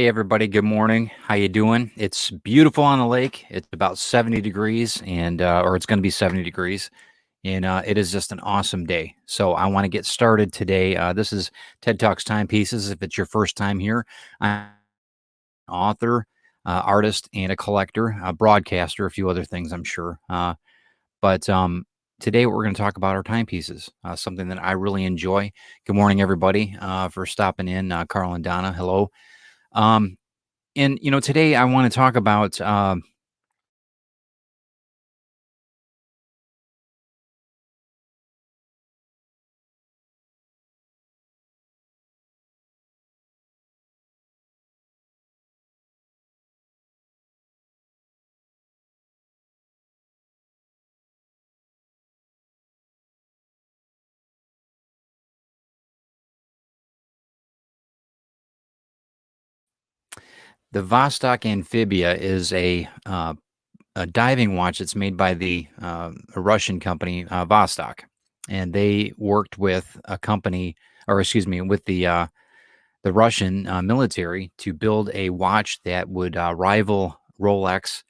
Hey everybody, good morning. How you doing? It's beautiful on the lake. It's about 70 degrees and or it's going to be 70 degrees and it is just an awesome day. So I want to get started today. This is TED Talks Timepieces. If it's your first time here, I'm an author, artist, and a collector, a broadcaster, a few other things I'm sure. But today we're going to talk about our timepieces, something that I really enjoy. Good morning, everybody, for stopping in. Carl and Donna, hello. Um, and today I want to talk about the Vostok Amphibia is a diving watch that's made by a Russian company, Vostok, and they worked with a company, or excuse me, with the Russian military to build a watch that would rival Rolex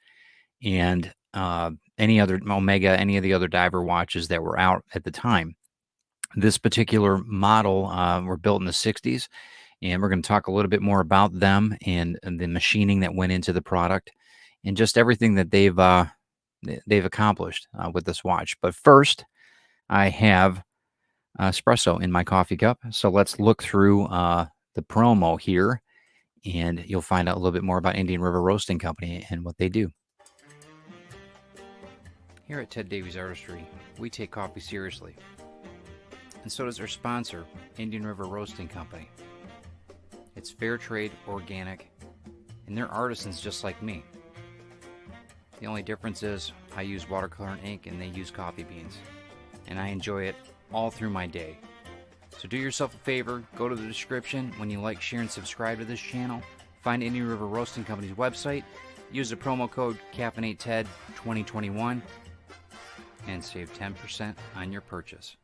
and any other Omega, any of the other diver watches that were out at the time. This particular model were built in the 60s, and we're going to talk a little bit more about them and the machining that went into the product and just everything that they've accomplished with this watch. But first, I have espresso in my coffee cup. So let's look through the promo here, and you'll find out a little bit more about Indian River Roasting Company and what they do. Here at Ted Davies Artistry, we take coffee seriously. And so does our sponsor, Indian River Roasting Company. It's fair trade, organic, and they're artisans just like me. The only difference is I use watercolor and ink and they use coffee beans. And I enjoy it all through my day. So do yourself a favor, go to the description when you like, share, and subscribe to this channel. Find Indian River Roasting Company's website, use the promo code CaffeinateTED2021, and save 10% on your purchase.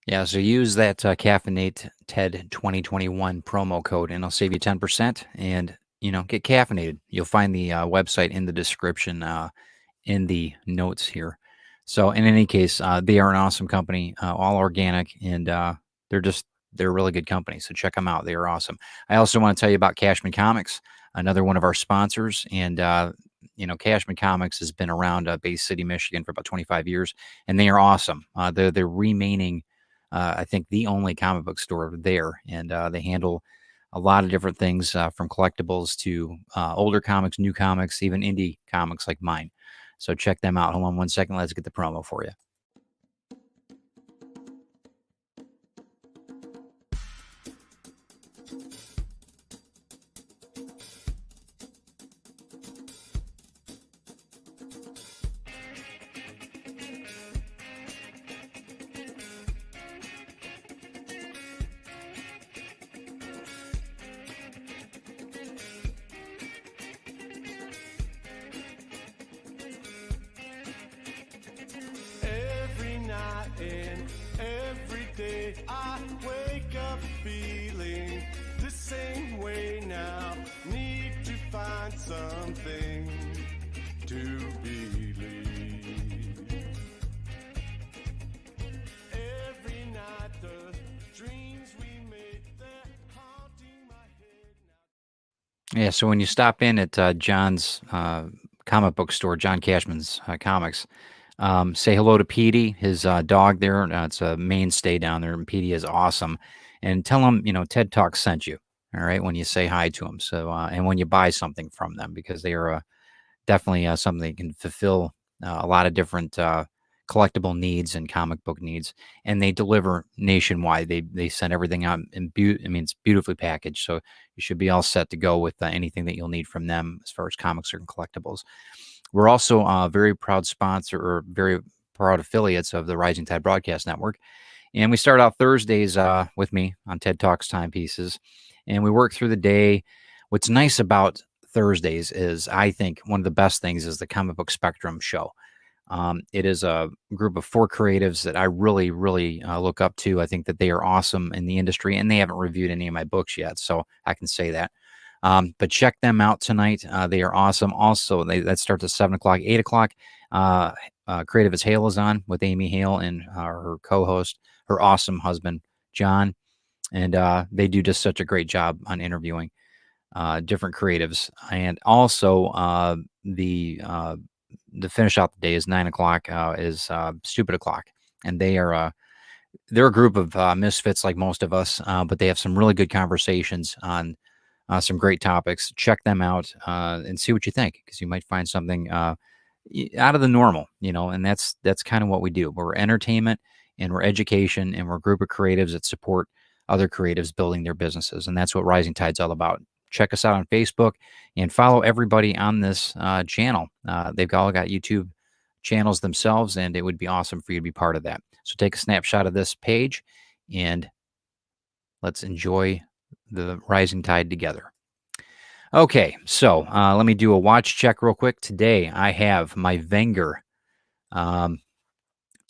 Yeah, so use that Caffeinate TED 2021 promo code, and I'll save you 10%. And get caffeinated. You'll find the website in the description, in the notes here. So, in any case, they are an awesome company, all organic, and they're a really good company. So check them out; they are awesome. I also want to tell you about Cashman Comics, another one of our sponsors, and Cashman Comics has been around Bay City, Michigan, for about 25 years, and they are awesome. They're remaining. I think the only comic book store there, and they handle a lot of different things from collectibles to older comics, new comics, even indie comics like mine. So check them out. Hold on one second. Let's get the promo for you. And every day I wake up feeling the same way now. Need to find something to believe. Every night the dreams we make, they're haunting my head now. Yeah, so when you stop in at John's comic book store, John Cashman's Comics, say hello to Petey, his dog there. It's a mainstay down there, and Petey is awesome. And tell him, TED Talk sent you, all right, when you say hi to him. So, and when you buy something from them, because they are definitely something that can fulfill a lot of different collectible needs and comic book needs. And they deliver nationwide. They send everything out it's beautifully packaged. So you should be all set to go with anything that you'll need from them as far as comics and collectibles. We're also a very proud sponsor, or very proud affiliates of the Rising Tide Broadcast Network. And we start out Thursdays with me on TED Talks Timepieces, and we work through the day. What's nice about Thursdays is, I think, one of the best things is the Comic Book Spectrum show. It is a group of 4 creatives that I really, really look up to. I think that they are awesome in the industry, and they haven't reviewed any of my books yet, so I can say that. But check them out tonight. They are awesome. Also, that starts at 7 o'clock, 8 o'clock. Creative as Hale is on with Amy Hale and her co-host, her awesome husband John, and they do just such a great job on interviewing different creatives. And also, the finish out the day is 9 o'clock. Is Stupid O'clock, and they're a group of misfits like most of us, but they have some really good conversations on some great topics. Check them out and see what you think, because you might find something out of the normal, and that's kind of what we do. We're entertainment and we're education, and we're a group of creatives that support other creatives building their businesses, and that's what Rising Tide's all about. Check us out on Facebook and follow everybody on this channel. They've all got YouTube channels themselves, and it would be awesome for you to be part of that. So take a snapshot of this page and let's enjoy the rising tide together. Okay, so let me do a watch check real quick. Today I have my Wenger.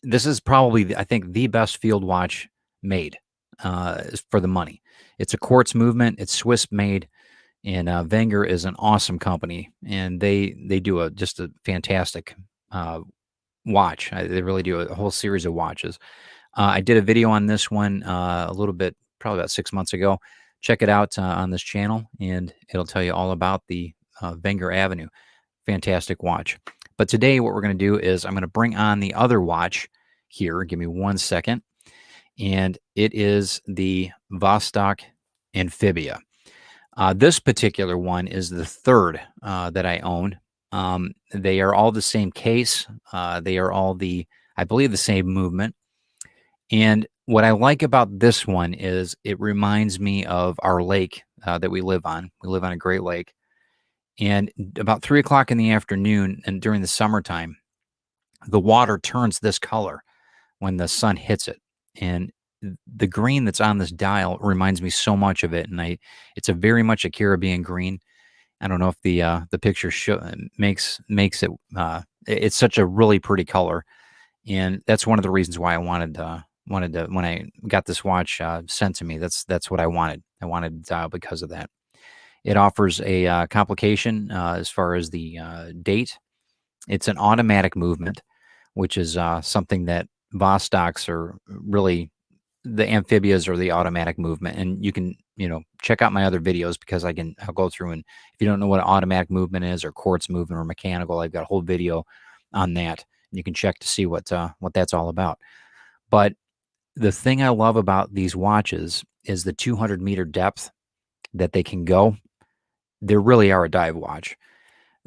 This is probably, I think, the best field watch made for the money. It's a quartz movement. It's Swiss made, and Wenger is an awesome company, and they do just a fantastic watch. They really do a whole series of watches. I did a video on this one a little bit, probably about 6 months ago. Check it out on this channel, and it'll tell you all about the Wenger Avenue. Fantastic watch. But today what we're going to do is I'm going to bring on the other watch here. Give me 1 second. And it is the Vostok Amphibia. This particular one is the third that I own. They are all the same case. They are all I believe, the same movement. And what I like about this one is it reminds me of our lake that we live on. We live on a great lake. And about 3 o'clock in the afternoon and during the summertime, the water turns this color when the sun hits it. And the green that's on this dial reminds me so much of it. And it's very much a Caribbean green. I don't know if the picture makes it. It's such a really pretty color, and that's one of the reasons why I wanted to, when I got this watch sent to me. That's what I wanted. I wanted the dial because of that. It offers a complication as far as the date. It's an automatic movement, which is something that Vostoks are really. The Amphibias are the automatic movement, and you can check out my other videos, because I'll go through, and if you don't know what an automatic movement is, or quartz movement, or mechanical, I've got a whole video on that. You can check to see what that's all about. But the thing I love about these watches is the 200-meter depth that they can go. They really are a dive watch.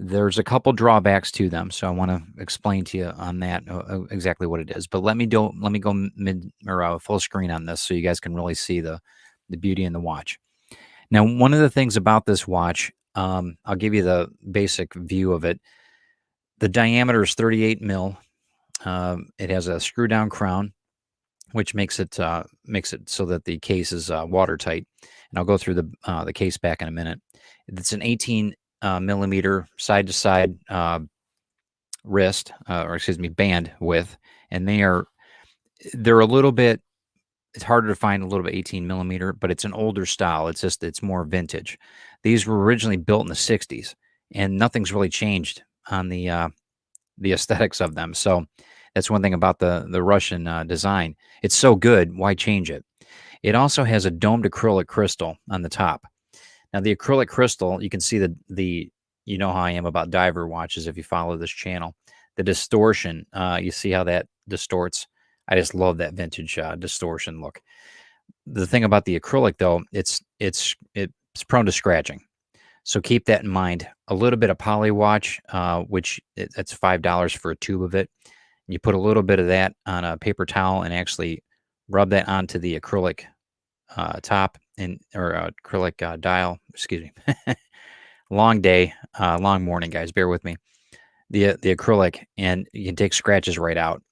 There's a couple drawbacks to them, so I want to explain to you on that exactly what it is. But let me go mid or full screen on this, so you guys can really see the beauty in the watch. Now, one of the things about this watch, I'll give you the basic view of it. The diameter is 38 mil. It has a screw down crown, which makes it so that the case is watertight. And I'll go through the case back in a minute. It's an 18 millimeter side to side wrist, band width, and they're a little bit. It's harder to find a little bit 18 millimeter, but it's an older style. It's more vintage. These were originally built in the 60s, and nothing's really changed on the aesthetics of them. So that's one thing about the Russian design. It's so good, why change it? It also has a domed acrylic crystal on the top. Now, the acrylic crystal, you can see you know how I am about diver watches if you follow this channel. The distortion, you see how that distorts. I just love that vintage distortion look. The thing about the acrylic, though, it's prone to scratching. So keep that in mind. A little bit of poly watch, which that's $5 for a tube of it. You put a little bit of that on a paper towel and actually rub that onto the acrylic top or acrylic dial. Excuse me. Long day, long morning, guys. Bear with me. The acrylic, and you can take scratches right out.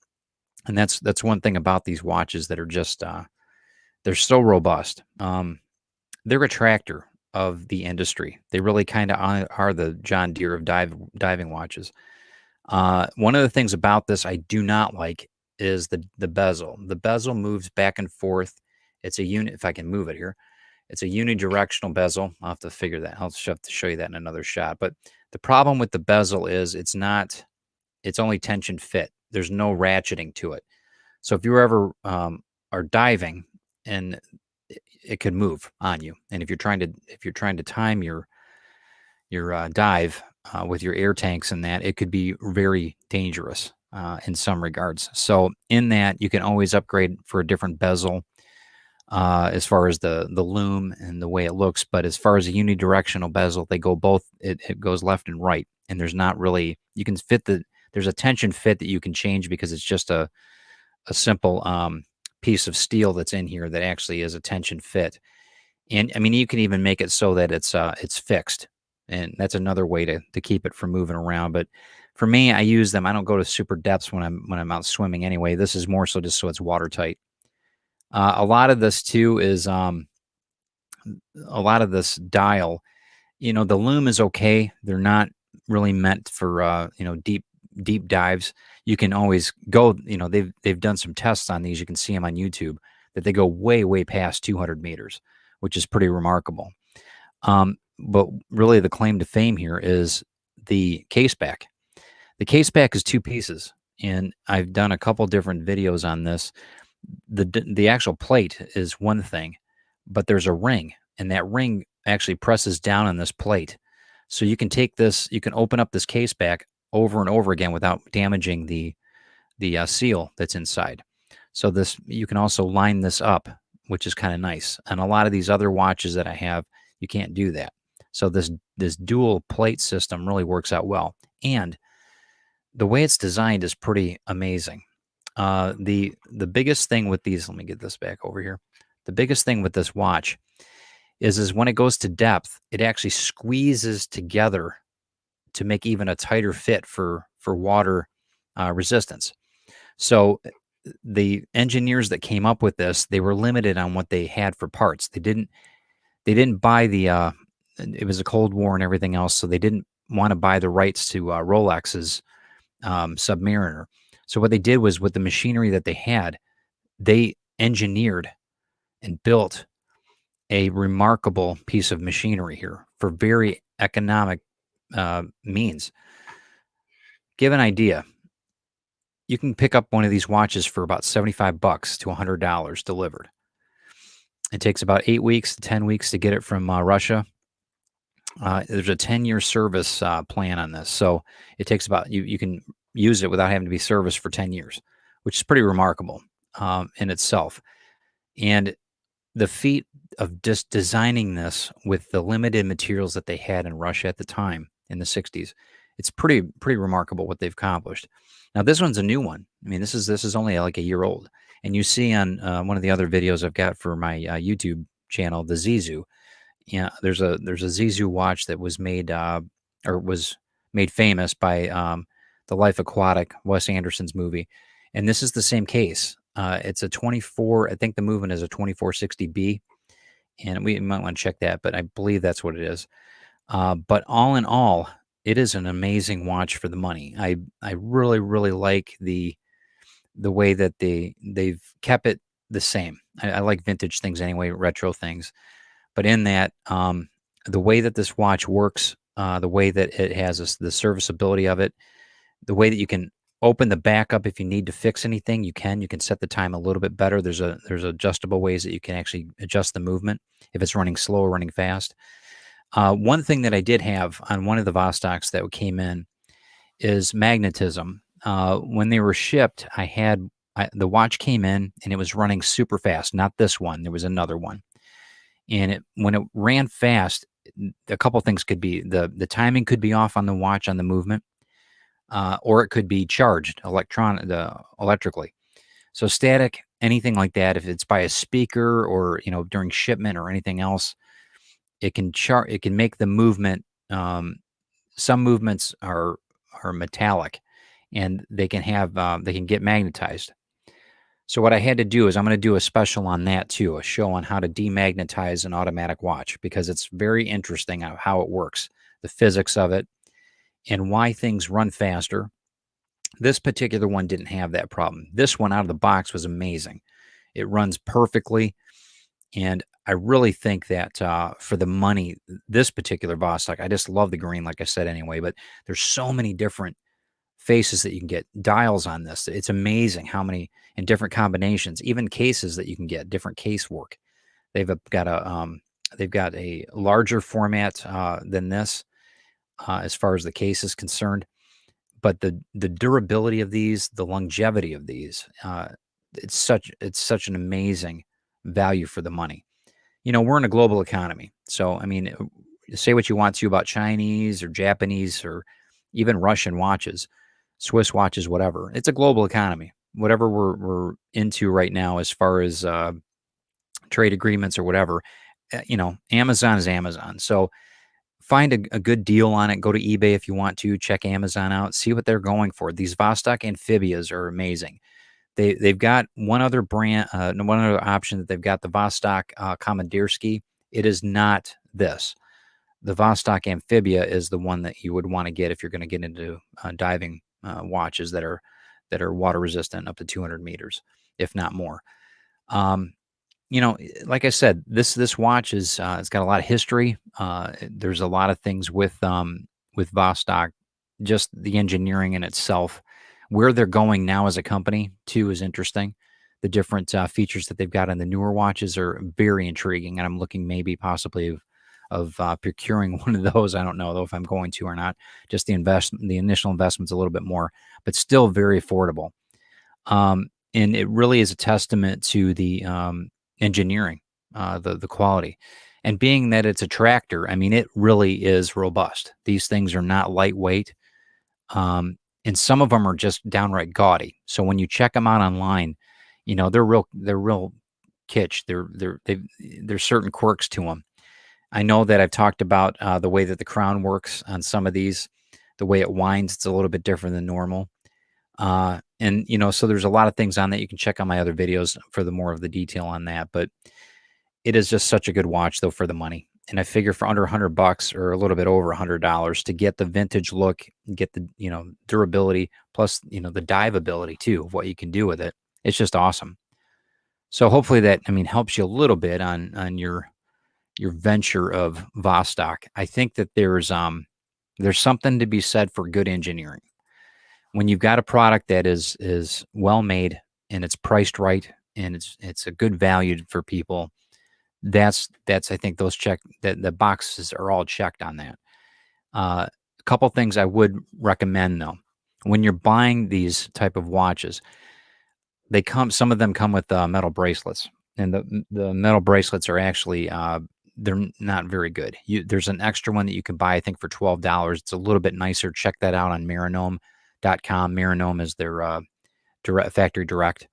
And that's one thing about these watches that are just they're so robust. They're a tractor of the industry. They really kind of are the John Deere of diving watches. One of the things about this I do not like is the bezel. The bezel moves back and forth. It's a unit. If I can move it here, it's a unidirectional bezel. I'll have to figure that. I'll have to show you that in another shot. But the problem with the bezel is it's not. It's only tension fit. There's no ratcheting to it. So if you ever are diving and it could move on you, and if you're trying to time your dive with your air tanks and that, it could be very dangerous in some regards. So in that, you can always upgrade for a different bezel as far as the loom and the way it looks. But as far as a unidirectional bezel, they go both. It goes left and right, and there's not really you can fit there's a tension fit that you can change because it's just a simple piece of steel that's in here that actually is a tension fit. And I mean, you can even make it so that it's fixed, and that's another way to keep it from moving around. But for me, I use them. I don't go to super depths when I'm out swimming anyway. This is more so just so it's watertight. A lot of this too is a lot of this dial. The loom is okay. They're not really meant for deep dives. You can always go. They've done some tests on these. You can see them on YouTube that they go way past 200 meters, which is pretty remarkable. But really, the claim to fame here is the case back. The case back is two pieces, and I've done a couple different videos on this. The actual plate is one thing, but there's a ring, and that ring actually presses down on this plate. So you can take this, you can open up this case back over and over again without damaging the seal that's inside. So you can also line this up, which is kind of nice. And a lot of these other watches that I have, you can't do that. So this dual plate system really works out well. And the way it's designed is pretty amazing. The biggest thing with these, let me get this back over here. The biggest thing with this watch is when it goes to depth, it actually squeezes together to make even a tighter fit for water resistance. So the engineers that came up with this, they were limited on what they had for parts. They didn't buy it was a Cold War and everything else, so they didn't want to buy the rights to Rolex's Submariner. So what they did was, with the machinery that they had, they engineered and built a remarkable piece of machinery here for very economic means. Give an idea. You can pick up one of these watches for about $75 to $100 delivered. It takes about 8 weeks to 10 weeks to get it from Russia. There's a 10-year service plan on this. So it takes you can use it without having to be serviced for 10 years, which is pretty remarkable in itself. And the feat of just designing this with the limited materials that they had in Russia at the time in the 60s, it's pretty remarkable what they've accomplished. Now, this one's a new one. I mean, this is only like a year old. And you see on one of the other videos I've got for my YouTube channel, the Zizou. Yeah, there's a Zizou watch that was made famous by The Life Aquatic, Wes Anderson's movie, and this is the same case. It's a 24. I think the movement is a 2460B, and we might want to check that, but I believe that's what it is. But all in all, it is an amazing watch for the money. I really like the way that they've kept it the same. I like vintage things anyway, retro things. But in that, the way that this watch works, the way that it has the serviceability of it, the way that you can open the back up if you need to fix anything, you can set the time a little bit better. There's adjustable ways that you can actually adjust the movement if it's running slow or running fast. One thing that I did have on one of the Vostoks that came in is magnetism. When they were shipped, the watch came in and it was running super fast. Not this one. There was another one. And when it ran fast, a couple things could be the timing could be off on the watch on the movement, or it could be charged electrically. So static, anything like that, if it's by a speaker or during shipment or anything else, it can make the movement. Some movements are metallic, and they can get magnetized. So what I had to do is I'm going to do a special on that too, a show on how to demagnetize an automatic watch, because it's very interesting how it works, the physics of it, and why things run faster This particular one didn't have that problem. This one out of the box was amazing. It runs perfectly. And I really think that for the money, this particular Vostok, I just love the green, like I said anyway, but there's so many different faces that you can get, dials on this. It's amazing how many in different combinations, even cases that you can get, different case work. They've got a larger format than this as far as the case is concerned. But the durability of these, the longevity of these, it's such an amazing value for the money. We're in a global economy. So, I mean, say what you want to about Chinese or Japanese or even Russian watches, Swiss watches, whatever. It's a global economy. Whatever we're into right now, as far as trade agreements or whatever, Amazon is Amazon. So find a good deal on it. Go to eBay if you want to. Check Amazon out. See what they're going for. These Vostok Amphibias are amazing. They've got one other brand, one other option that they've got, the Vostok Kommandersky. It is not this. The Vostok Amphibia is the one that you would want to get if you're going to get into diving watches that are water resistant up to 200 meters, if not more. Like I said, this watch is it's got a lot of history. There's a lot of things with Vostok, just the engineering in itself. Where they're going now as a company, too, is interesting. The different features that they've got on the newer watches are very intriguing, and I'm looking maybe possibly of procuring one of those. I don't know, though, if I'm going to or not. Just the initial investment's a little bit more, but still very affordable. And it really is a testament to the engineering, the quality. And being that it's a tractor, I mean, it really is robust. These things are not lightweight. And some of them are just downright gaudy. So when you check them out online, they're real kitsch. There's certain quirks to them. I know that I've talked about the way that the crown works on some of these, the way it winds. It's a little bit different than normal. So there's a lot of things on that. You can check on my other videos for the more of the detail on that. But it is just such a good watch, though, for the money. And I figure for under $100 or a little bit over $100 to get the vintage look, get the durability, plus the dive ability too of what you can do with it. It's just awesome. So hopefully that helps you a little bit on your venture of Vostok. I think that there's something to be said for good engineering. When you've got a product that is well made and it's priced right and it's a good value for people. That's I think the boxes are all checked on that. A couple things I would recommend, though, when you're buying these type of watches, some of them come with metal bracelets, and the metal bracelets are actually they're not very good. There's an extra one that you can buy, I think, for $12. It's a little bit nicer. Check that out on Marinome.com. Marinome is their factory direct.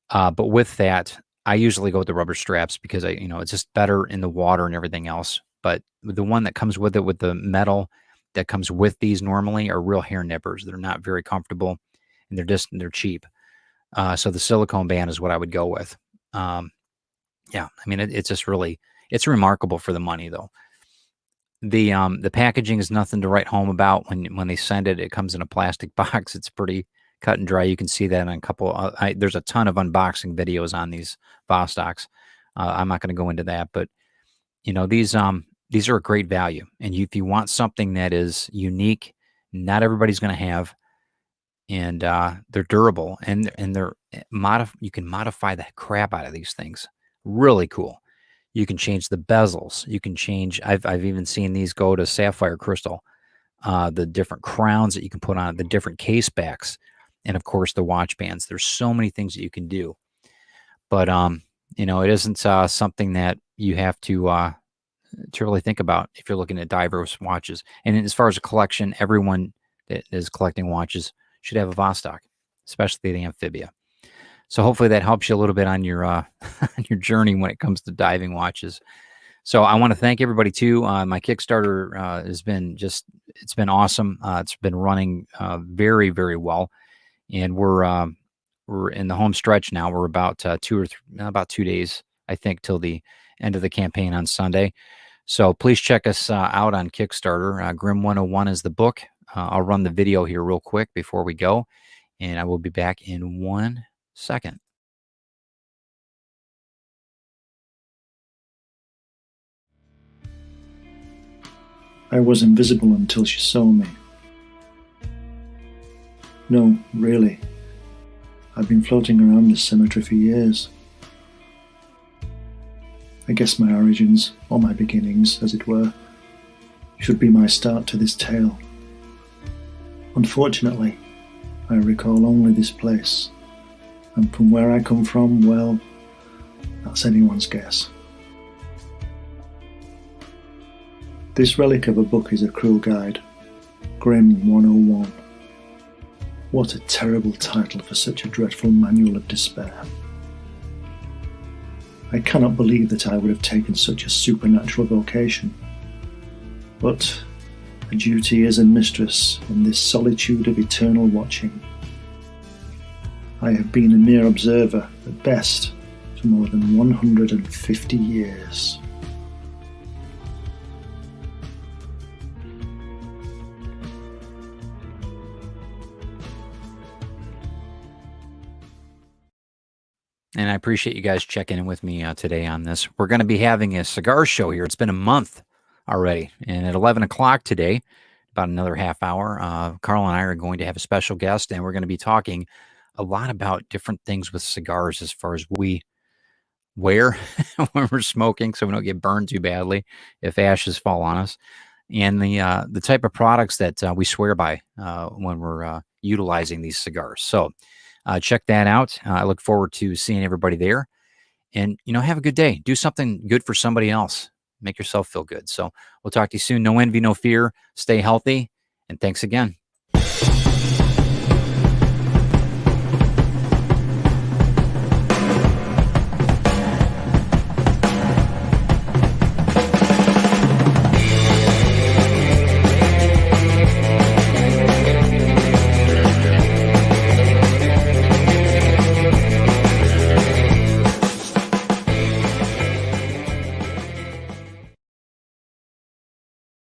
But with that, I usually go with the rubber straps because it's just better in the water and everything else. But the one that comes with it, with the metal that comes with these normally, are real hair nippers. They're not very comfortable, and they're cheap. So the silicone band is what I would go with. It's just really, it's remarkable for the money, though. The packaging is nothing to write home about. When they send it, it comes in a plastic box. It's pretty cut and dry. You can see that in a couple. There's a ton of unboxing videos on these Vostoks. I'm not going to go into that, but these are a great value. And if you want something that is unique, not everybody's going to have, and they're durable, and you can modify the crap out of these things. Really cool. You can change the bezels. You can change. I've even seen these go to sapphire crystal. The different crowns that you can put on it, the different case backs, and of course the watch bands. There's so many things that you can do, but it isn't something that you have to really think about if you're looking at diverse watches. And as far as a collection, everyone that is collecting watches should have a Vostok, especially the Amphibia. So hopefully that helps you a little bit on your on your journey when it comes to diving watches. So I want to thank everybody too. My Kickstarter has been it's been awesome. It's been running very, very well, and we're in the home stretch now. We're about 2 days, I think, till the end of the campaign on Sunday. So please check us out on Kickstarter. Grim 101 is the book. I'll run the video here real quick before we go. and I will be back in 1 second. I was invisible until she saw me. No, really. I've been floating around this cemetery for years. I guess my origins, or my beginnings, as it were, should be my start to this tale. Unfortunately, I recall only this place, and from where I come from, well, that's anyone's guess. This relic of a book is a cruel guide, Grim 101. What a terrible title for such a dreadful manual of despair. I cannot believe that I would have taken such a supernatural vocation. But a duty is a mistress in this solitude of eternal watching. I have been a mere observer, at best, for more than 150 years. And I appreciate you guys checking in with me today on this. We're going to be having a cigar show here. It's been a month already. And at 11 o'clock today, about another half hour, Carl and I are going to have a special guest, and we're going to be talking a lot about different things with cigars as far as what we wear when we're smoking so we don't get burned too badly if ashes fall on us, and the type of products that we swear by when we're utilizing these cigars. So check that out. I look forward to seeing everybody there. And, have a good day. Do something good for somebody else. Make yourself feel good. So we'll talk to you soon. No envy, no fear. Stay healthy. And thanks again.